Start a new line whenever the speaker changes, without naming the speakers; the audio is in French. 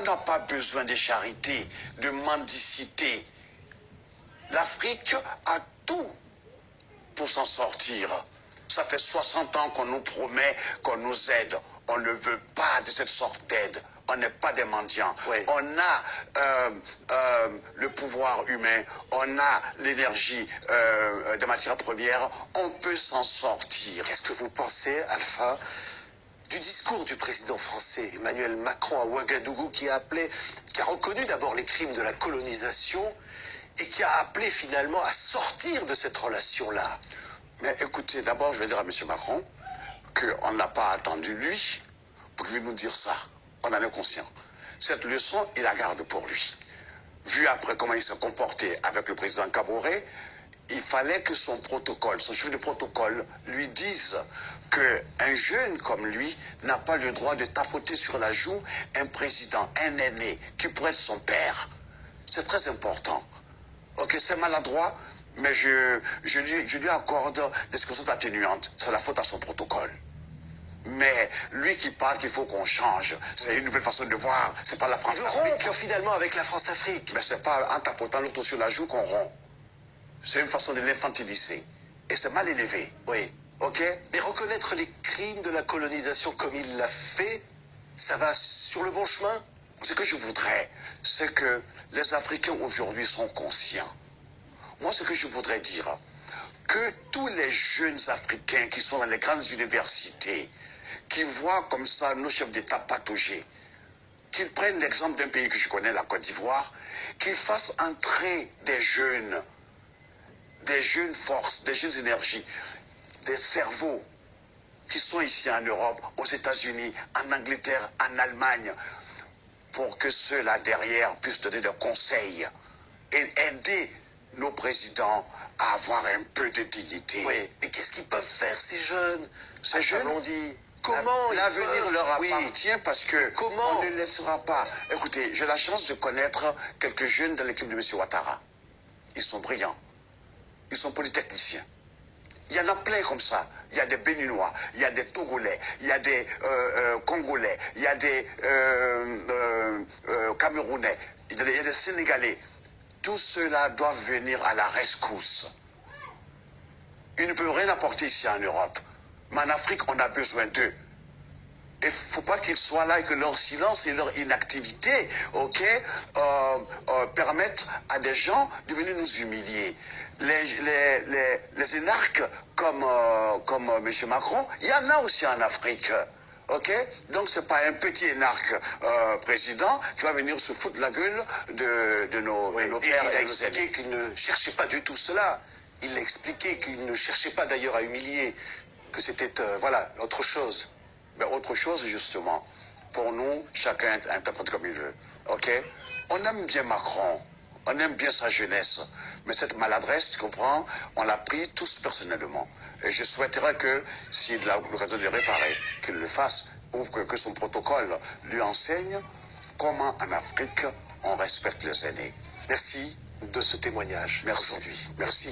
On n'a pas besoin de charité, de mendicité. L'Afrique a tout pour s'en sortir. Ça fait 60 ans qu'on nous promet qu'on nous aide. On ne veut pas de cette sorte d'aide. On n'est pas des mendiants. Oui. On a le pouvoir humain, on a l'énergie des matières premières. On peut s'en sortir.
Qu'est-ce que vous pensez, Alpha, du discours du président français Emmanuel Macron à Ouagadougou qui a reconnu d'abord les crimes de la colonisation et qui a appelé finalement à sortir de cette relation-là?
Mais écoutez, d'abord je vais dire à M. Macron qu'on n'a pas attendu lui pour qu'il nous dire ça. On en est conscient. Cette leçon, il la garde pour lui. Vu après comment il s'est comporté avec le président Kaboré, il fallait que son protocole, son chef de protocole, lui dise qu'un jeune comme lui n'a pas le droit de tapoter sur la joue un président, un aîné, qui pourrait être son père. C'est très important. Ok, c'est maladroit, mais je lui accorde des circonstances atténuantes. C'est la faute à son protocole. Mais lui qui parle qu'il faut qu'on change, c'est une nouvelle façon de voir. C'est pas la France-Afrique.
Il veut rompre finalement avec la France-Afrique.
Mais c'est pas en tapotant l'autre sur la joue qu'on rompt. C'est une façon de l'infantiliser. Et c'est mal élevé.
Oui.
Ok?
Mais reconnaître les crimes de la colonisation comme il l'a fait, ça va sur le bon chemin?
Ce que je voudrais, c'est que les Africains aujourd'hui sont conscients. Moi, ce que je voudrais dire, que tous les jeunes Africains qui sont dans les grandes universités, qui voient comme ça nos chefs d'État patauger, qu'ils prennent l'exemple d'un pays que je connais, la Côte d'Ivoire, qu'ils fassent entrer des jeunes forces, des jeunes énergies, des cerveaux qui sont ici en Europe, aux États-Unis, en Angleterre, en Allemagne, pour que ceux-là derrière puissent donner des conseils et aider nos présidents à avoir un peu de dignité.
Oui, mais qu'est-ce qu'ils peuvent faire, ces jeunes?
Ces jeunes,
on dit, comment
l'avenir leur appartient, oui, parce que
comment
on ne laissera pas. Écoutez, j'ai la chance de connaître quelques jeunes de l'équipe de M. Ouattara. Ils sont brillants. Ils sont polytechniciens. Il y en a plein comme ça. Il y a des Béninois, il y a des Togolais, il y a des Congolais, il y a des Camerounais, il y a des Sénégalais. Tous ceux-là doivent venir à la rescousse. Ils ne peuvent rien apporter ici en Europe. Mais en Afrique, on a besoin d'eux. Il ne faut pas qu'ils soient là et que leur silence et leur inactivité, permettent à des gens de venir nous humilier. Les énarques comme M. Macron, il y en a aussi en Afrique. Donc ce n'est pas un petit énarque président qui va venir se foutre la gueule de nos pères.
Il a expliqué qu'il ne cherchait pas du tout cela. Il a expliqué qu'il ne cherchait pas d'ailleurs à humilier, que c'était voilà, autre chose.
Mais autre chose, justement, pour nous, chacun interprète comme il veut. On aime bien Macron, on aime bien sa jeunesse, mais cette maladresse, tu comprends, on l'a pris tous personnellement. Et je souhaiterais que, s'il a l'occasion de le réparer, qu'il le fasse, ou que son protocole lui enseigne comment en Afrique on respecte les aînés.
Merci de ce témoignage.
Merci.
Merci.